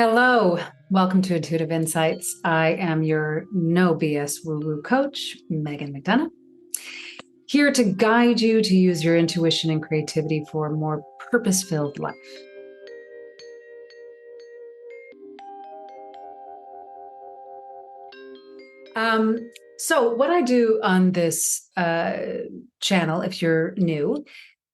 Hello, welcome to Intuitive Insights. I am your no BS woo woo coach, Megan McDonough, here to guide you to use your intuition and creativity for a more purpose filled life. So, what I do on this channel, if you're new,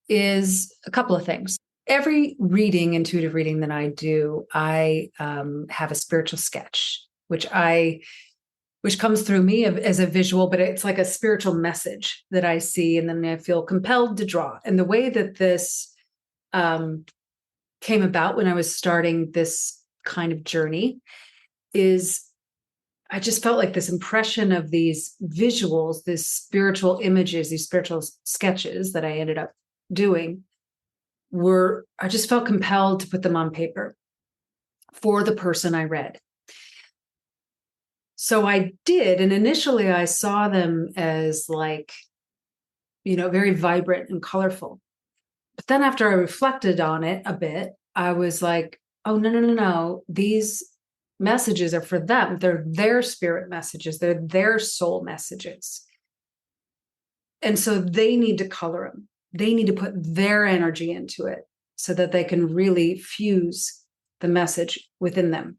is a couple of things. Every intuitive reading that I do, I have a spiritual sketch, which comes through me as a visual, but it's like a spiritual message that I see, and then I feel compelled to draw. And the way that this came about when I was starting this kind of journey is I just felt like this impression of these visuals, these spiritual images, these spiritual sketches that I ended up doing I just felt compelled to put them on paper for the person I read. So I did. And initially I saw them as very vibrant and colorful. But then after I reflected on it a bit, I was like, oh, no. These messages are for them. They're their spirit messages. They're their soul messages. And so they need to color them. They need to put their energy into it so that they can really fuse the message within them.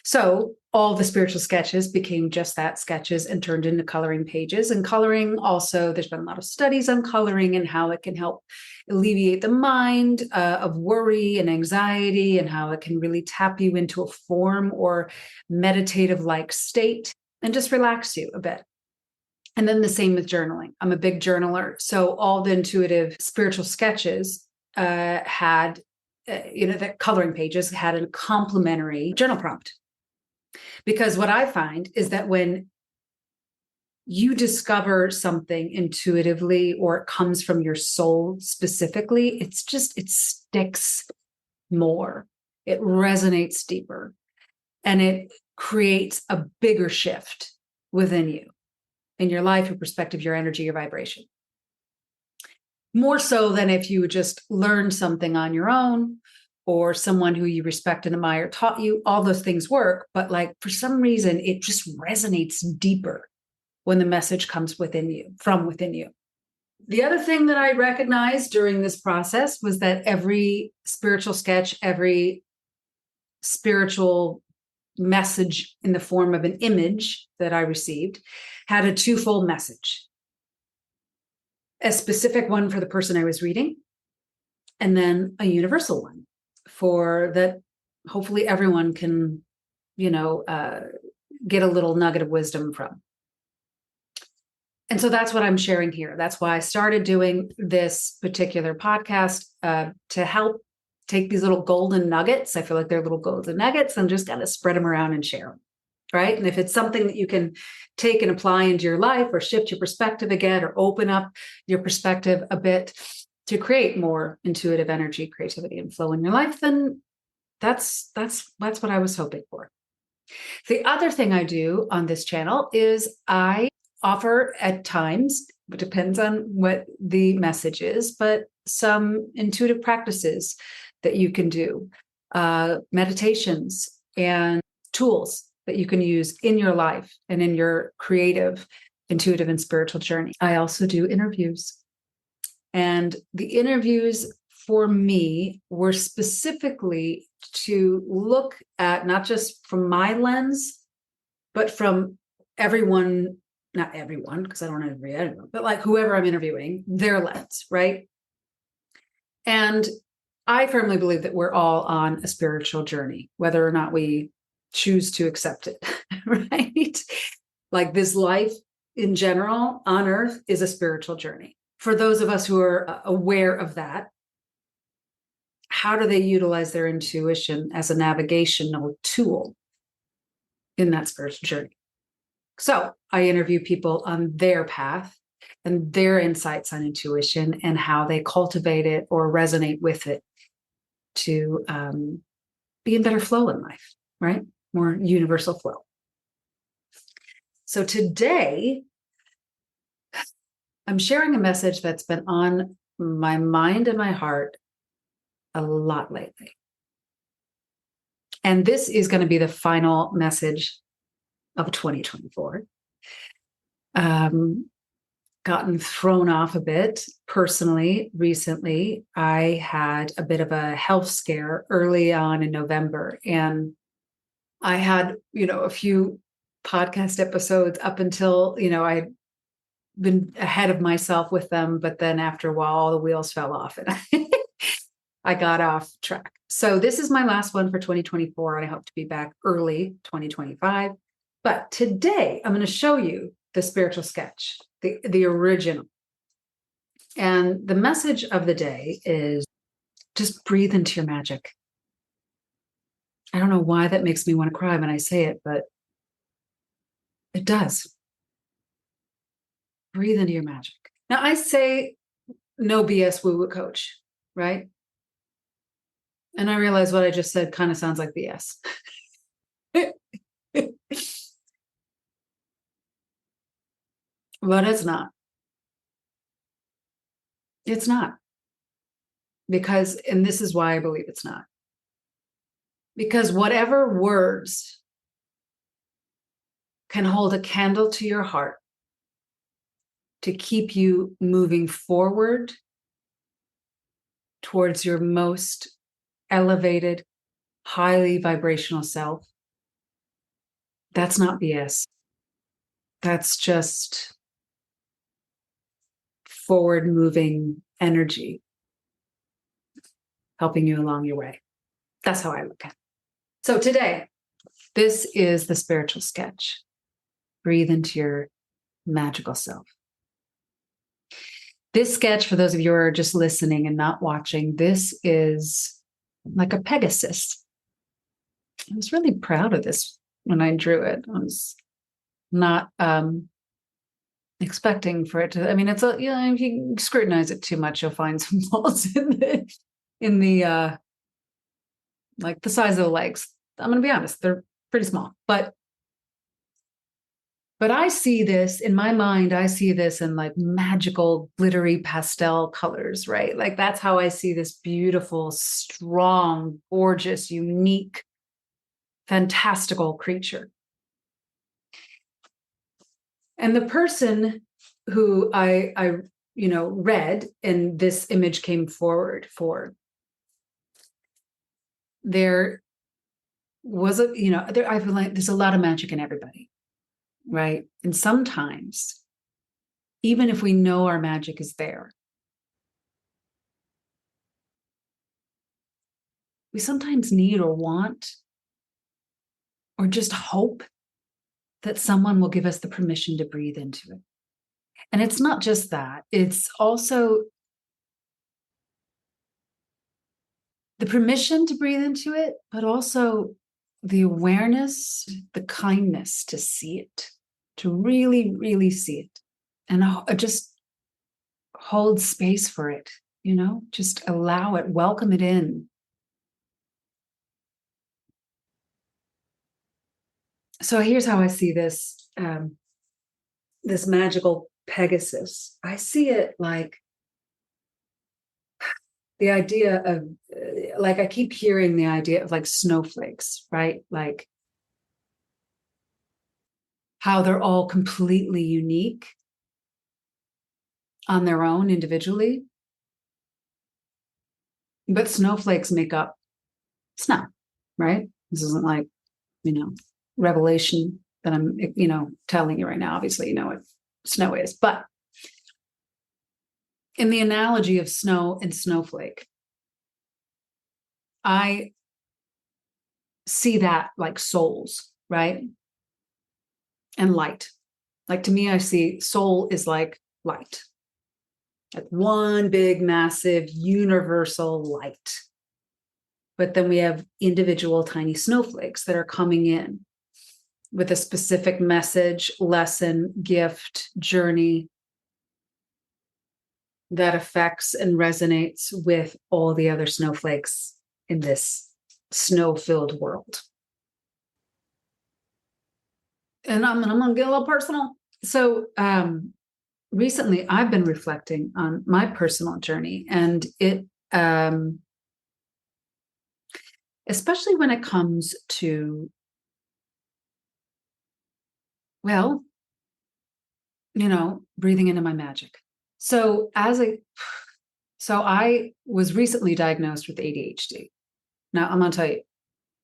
So all the spiritual sketches became just that, sketches, and turned into coloring pages. And coloring also, there's been a lot of studies on coloring and how it can help alleviate the mind of worry and anxiety, and how it can really tap you into a form or meditative-like state and just relax you a bit. And then the same with journaling. I'm a big journaler. So all the intuitive spiritual sketches had the coloring pages had a complementary journal prompt. Because what I find is that when you discover something intuitively, or it comes from your soul specifically, it sticks more. It resonates deeper, and it creates a bigger shift within you, in your life, your perspective, your energy, your vibration. More so than if you just learned something on your own, or someone who you respect and admire taught you. All those things work, but for some reason, it just resonates deeper when the message comes from within you. The other thing that I recognized during this process was that every spiritual sketch, every spiritual message in the form of an image that I received had a twofold message. A specific one for the person I was reading, and then a universal one for that hopefully everyone can, get a little nugget of wisdom from. And so that's what I'm sharing here. That's why I started doing this particular podcast, to help take these little golden nuggets. I feel like they're little golden nuggets, and just kind of spread them around and share them. Right. And if it's something that you can take and apply into your life, or shift your perspective again, or open up your perspective a bit to create more intuitive energy, creativity, and flow in your life, then that's what I was hoping for. The other thing I do on this channel is I offer at times, it depends on what the message is, but some intuitive practices that you can do, meditations and tools that you can use in your life and in your creative, intuitive, and spiritual journey. I also do interviews. And the interviews for me were specifically to look at, not just from my lens, but from everyone, not everyone, because I don't interview anyone, but whoever I'm interviewing, their lens, right? And I firmly believe that we're all on a spiritual journey, whether or not we choose to accept it, right? This life in general on earth is a spiritual journey. For those of us who are aware of that, how do they utilize their intuition as a navigational tool in that spiritual journey? So I interview people on their path and their insights on intuition, and how they cultivate it or resonate with it to be in better flow in life, right? More universal flow. So today, I'm sharing a message that's been on my mind and my heart a lot lately. And this is going to be the final message of 2024. Gotten thrown off a bit personally recently. I had a bit of a health scare early on in November, and I had, a few podcast episodes up until, I'd been ahead of myself with them, but then after a while, all the wheels fell off and I got off track. So this is my last one for 2024, and I hope to be back early 2025. But today I'm going to show you the spiritual sketch, the original. And the message of the day is just breathe into your magic. I don't know why that makes me want to cry when I say it, but it does. Breathe into your magic. Now, I say no BS woo-woo coach, right? And I realize what I just said kind of sounds like BS. But it's not. It's not. Because, and this is why I believe it's not. Because whatever words can hold a candle to your heart to keep you moving forward towards your most elevated, highly vibrational self, that's not BS. That's just forward moving energy helping you along your way. That's how I look at it. So today, this is the spiritual sketch. Breathe into your magical self. This sketch, for those of you who are just listening and not watching, this is like a Pegasus. I was really proud of this when I drew it. I was not expecting for it to. I mean, it's a if you scrutinize it too much, you'll find some faults in the like the size of the legs. I'm going to be honest; they're pretty small, but I see this in my mind. I see this in like magical, glittery pastel colors, right? Like that's how I see this beautiful, strong, gorgeous, unique, fantastical creature. And the person who I read and this image came forward for, there was I feel like there's a lot of magic in everybody, right? And sometimes, even if we know our magic is there, we sometimes need or want or just hope that someone will give us the permission to breathe into it. And it's not just that, it's also the permission to breathe into it, but also the awareness, the kindness to see it, to really, really see it, and just hold space for it, just allow it, welcome it in. So here's how I see this, this magical Pegasus. I see it like the idea of, like, I keep hearing the idea of like snowflakes, right? Like how they're all completely unique on their own individually. But snowflakes make up snow, right? This isn't like, revelation that I'm, telling you right now. Obviously, you know what snow is. But in the analogy of snow and snowflake, I see that like souls, right? And light. Like to me, I see soul is like light. Like one big, massive, universal light. But then we have individual tiny snowflakes that are coming in with a specific message, lesson, gift, journey that affects and resonates with all the other snowflakes in this snow-filled world. And I'm going to get a little personal. So recently, I've been reflecting on my personal journey, and it especially when it comes to, well, breathing into my magic. So I was recently diagnosed with ADHD. Now I'm going to tell you,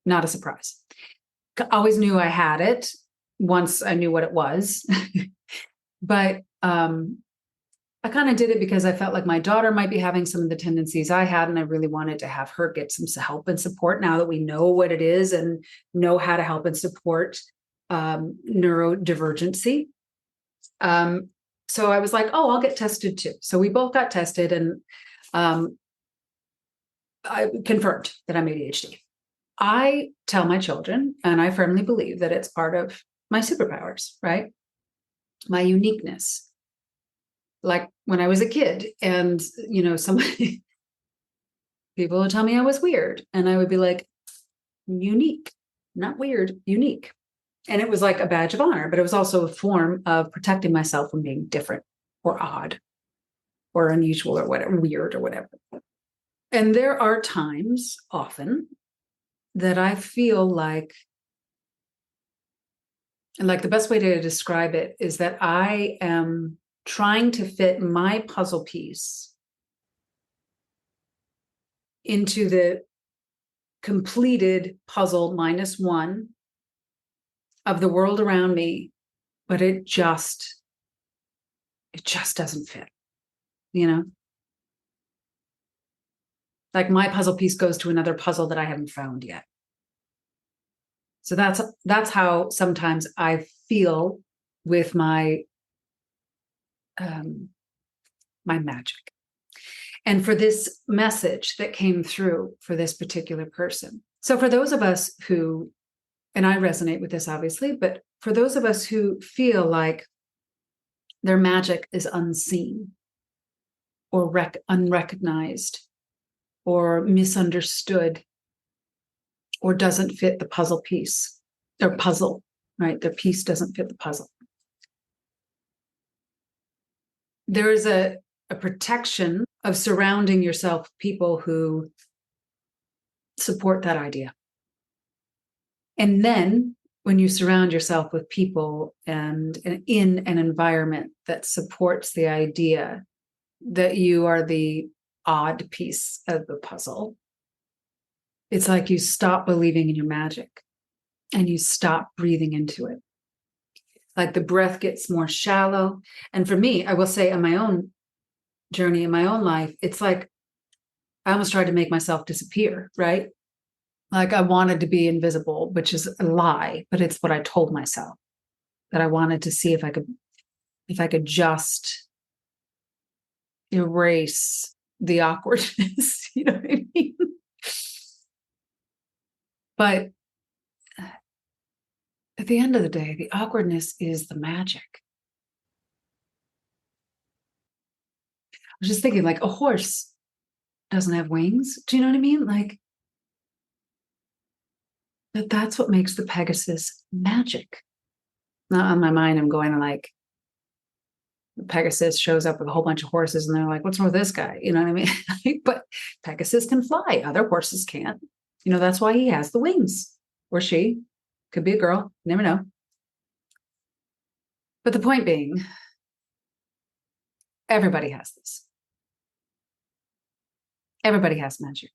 not a surprise. Always knew I had it once I knew what it was. But I kind of did it because I felt like my daughter might be having some of the tendencies I had, and I really wanted to have her get some help and support now that we know what it is and know how to help and support neurodivergency. So I was like, oh, I'll get tested too. So we both got tested, and I confirmed that I'm ADHD. I tell my children, and I firmly believe that it's part of my superpowers, right? My uniqueness. Like when I was a kid, and somebody people would tell me I was weird, and I would be like, unique, not weird, unique. And it was like a badge of honor, but it was also a form of protecting myself from being different or odd or unusual or whatever, weird or whatever. And there are times, often, that I feel like the best way to describe it is that I am trying to fit my puzzle piece into the completed puzzle -1 of the world around me, but it just doesn't fit, like my puzzle piece goes to another puzzle that I haven't found yet. So that's how sometimes I feel with my my magic. And for this message that came through for this particular person. So for those of us who, and I resonate with this obviously, but for those of us who feel like their magic is unseen or unrecognized or misunderstood or doesn't fit the puzzle piece, their puzzle, right? Their piece doesn't fit the puzzle. There is a protection of surrounding yourself with people who support that idea. And then when you surround yourself with people and in an environment that supports the idea that you are the odd piece of the puzzle, it's like you stop believing in your magic and you stop breathing into it. Like the breath gets more shallow. And for me, I will say on my own journey in my own life, it's like I almost tried to make myself disappear, right? Like I wanted to be invisible, which is a lie, but it's what I told myself, that I wanted to see if I could just erase the awkwardness, you know what I mean? But at the end of the day, the awkwardness is the magic. I was just thinking, like, a horse doesn't have wings. Do you know what I mean? Like, that's what makes the Pegasus magic. Now, on my mind, I'm going like, Pegasus shows up with a whole bunch of horses, and they're like, "What's wrong with this guy?" You know what I mean? But Pegasus can fly; other horses can't. That's why he has the wings, or she. Could be a girl. You never know. But the point being, everybody has this. Everybody has magic.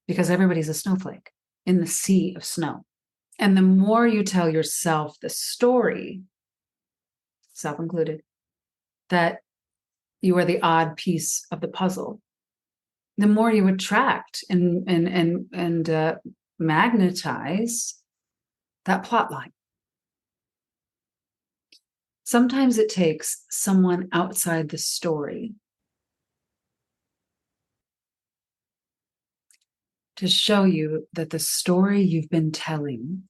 Because everybody's a snowflake in the sea of snow. And the more you tell yourself the story, self included, that you are the odd piece of the puzzle, the more you attract and magnetize that plot line. Sometimes it takes someone outside the story to show you that the story you've been telling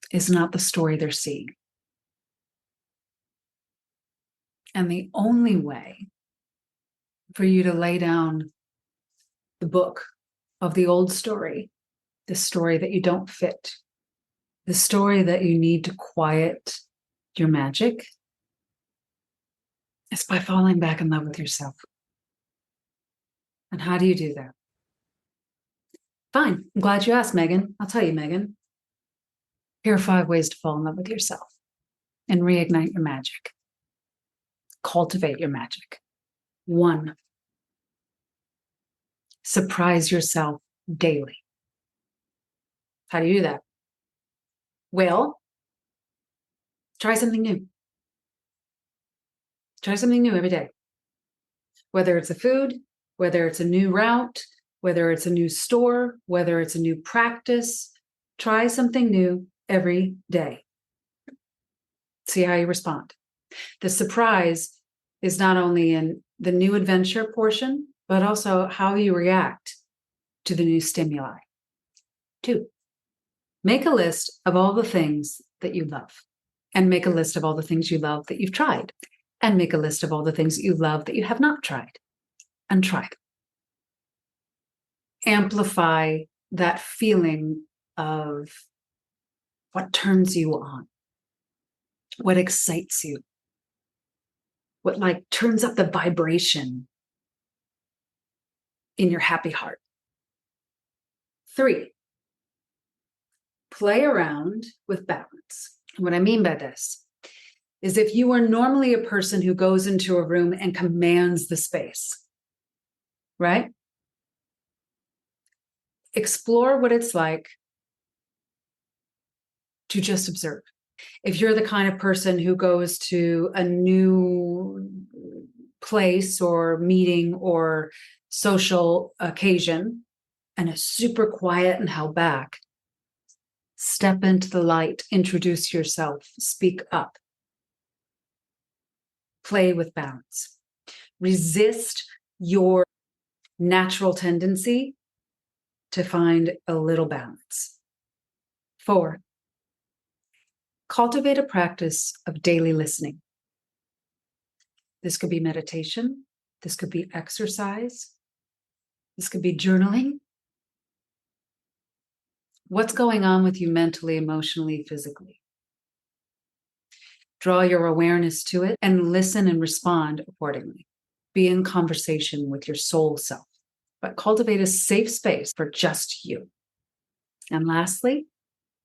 is not the story they're seeing. And the only way for you to lay down the book of the old story, the story that you don't fit, the story that you need to quiet your magic, is by falling back in love with yourself. And how do you do that? Fine. I'm glad you asked, Megan. I'll tell you, Megan. Here are 5 ways to fall in love with yourself and reignite your magic. Cultivate your magic. 1, surprise yourself daily. How do you do that? Well, try something new. Try something new every day. Whether it's a food, whether it's a new route, whether it's a new store, whether it's a new practice, try something new every day. See how you respond. The surprise is not only in the new adventure portion, but also how you react to the new stimuli. 2, make a list of all the things that you love, and make a list of all the things you love that you've tried, and make a list of all the things that you love that you have not tried, and try them. Amplify that feeling of what turns you on, what excites you, what like turns up the vibration in your happy heart. 3, play around with balance. What I mean by this is if you are normally a person who goes into a room and commands the space, right? Explore what it's like to just observe. If you're the kind of person who goes to a new place or meeting or social occasion and is super quiet and held back, step into the light, introduce yourself, speak up, play with balance. Resist your natural tendency to find a little balance. 4, cultivate a practice of daily listening. This could be meditation. This could be exercise. This could be journaling. What's going on with you mentally, emotionally, physically? Draw your awareness to it and listen and respond accordingly. Be in conversation with your soul self, but cultivate a safe space for just you. And lastly,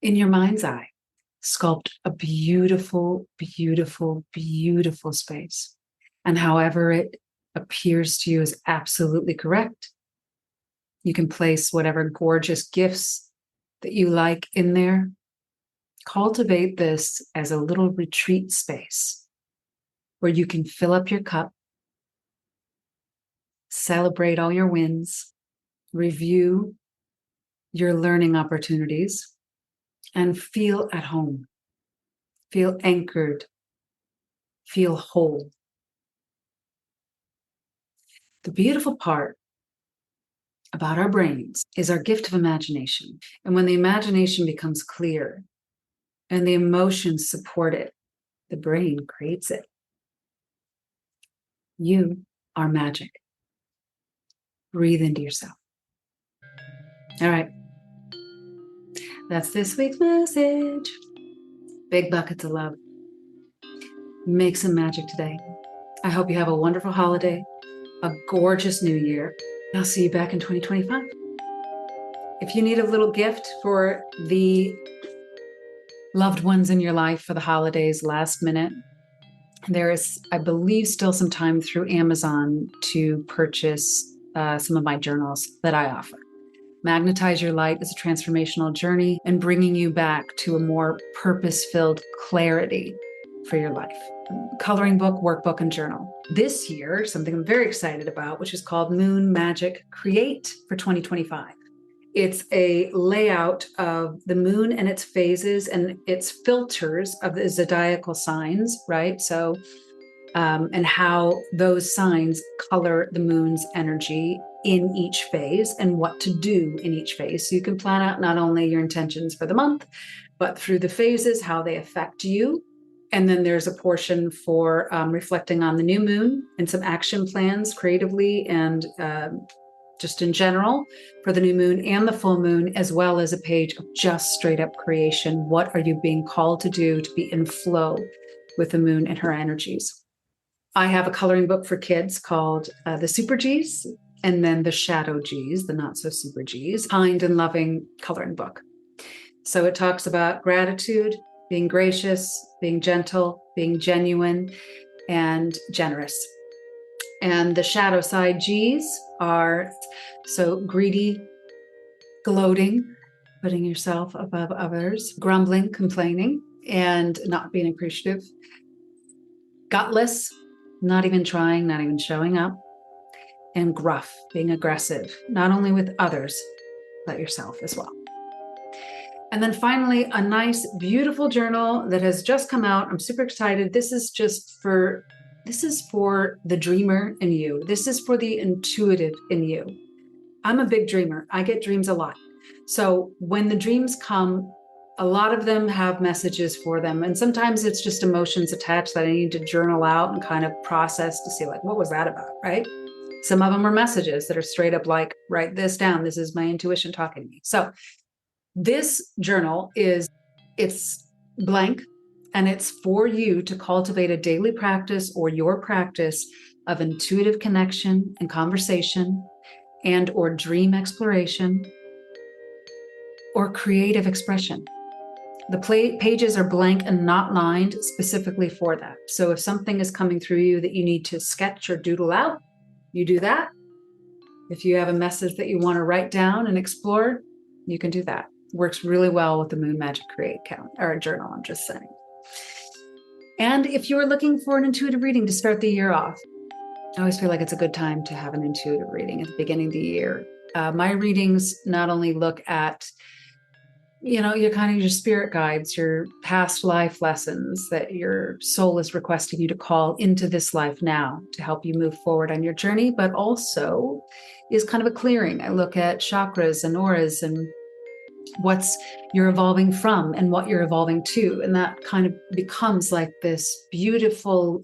in your mind's eye, sculpt a beautiful, beautiful, beautiful space. And however it appears to you is absolutely correct. You can place whatever gorgeous gifts that you like in there. Cultivate this as a little retreat space where you can fill up your cup, celebrate all your wins, review your learning opportunities, and feel at home, feel anchored, feel whole. The beautiful part about our brains is our gift of imagination. And when the imagination becomes clear and the emotions support it, the brain creates it. You are magic. Breathe into yourself. All right. That's this week's message. Big buckets of love. Make some magic today. I hope you have a wonderful holiday, a gorgeous new year. I'll see you back in 2025. If you need a little gift for the loved ones in your life for the holidays last minute, there is, I believe, still some time through Amazon to purchase some of my journals that I offer. Magnetize Your Light is a transformational journey and bringing you back to a more purpose-filled clarity for your life. Coloring book, workbook, and journal. This year, something I'm very excited about, which is called Moon Magic Create for 2025. It's a layout of the moon and its phases and its filters of the zodiacal signs, right? So, and how those signs color the moon's energy in each phase and what to do in each phase. So you can plan out not only your intentions for the month, but through the phases, how they affect you. And then there's a portion for reflecting on the new moon and some action plans creatively and just in general for the new moon and the full moon, as well as a page of just straight up creation. What are you being called to do to be in flow with the moon and her energies? I have a coloring book for kids called the Super Gs, and then the shadow G's, the not so super G's, kind and loving coloring book. So it talks about gratitude, being gracious, being gentle, being genuine, and generous. And the shadow side G's are so greedy, gloating, putting yourself above others, grumbling, complaining, and not being appreciative, gutless, not even trying, not even showing up, and gruff, being aggressive, not only with others, but yourself as well. And then finally, a nice, beautiful journal that has just come out. I'm super excited. This is for the dreamer in you. This is for the intuitive in you. I'm a big dreamer. I get dreams a lot. So when the dreams come, a lot of them have messages for them. And sometimes it's just emotions attached that I need to journal out and kind of process to see, like, what was that about, right? Some of them are messages that are straight up like, write this down. This is my intuition talking to me. So this journal it's blank, and it's for you to cultivate a daily practice or your practice of intuitive connection and conversation and or dream exploration or creative expression. The pages are blank and not lined specifically for that. So if something is coming through you that you need to sketch or doodle out, you do that. If you have a message that you want to write down and explore, you can do that. Works really well with the Moon Magic Create journal, I'm just saying. And if you're looking for an intuitive reading to start the year off, I always feel like it's a good time to have an intuitive reading at the beginning of the year. My readings not only look at, your spirit guides, your past life lessons that your soul is requesting you to call into this life now to help you move forward on your journey, but also is kind of a clearing. I look at chakras and auras and what's you're evolving from and what you're evolving to. And that kind of becomes like this beautiful,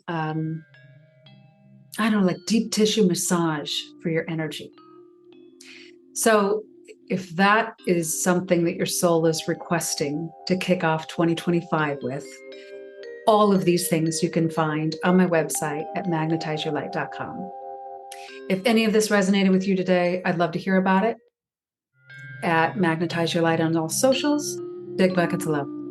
like deep tissue massage for your energy. So if that is something that your soul is requesting to kick off 2025 with, all of these things you can find on my website at magnetizeyourlight.com. If any of this resonated with you today, I'd love to hear about it at Magnetize Your Light on all socials. Big buckets of love.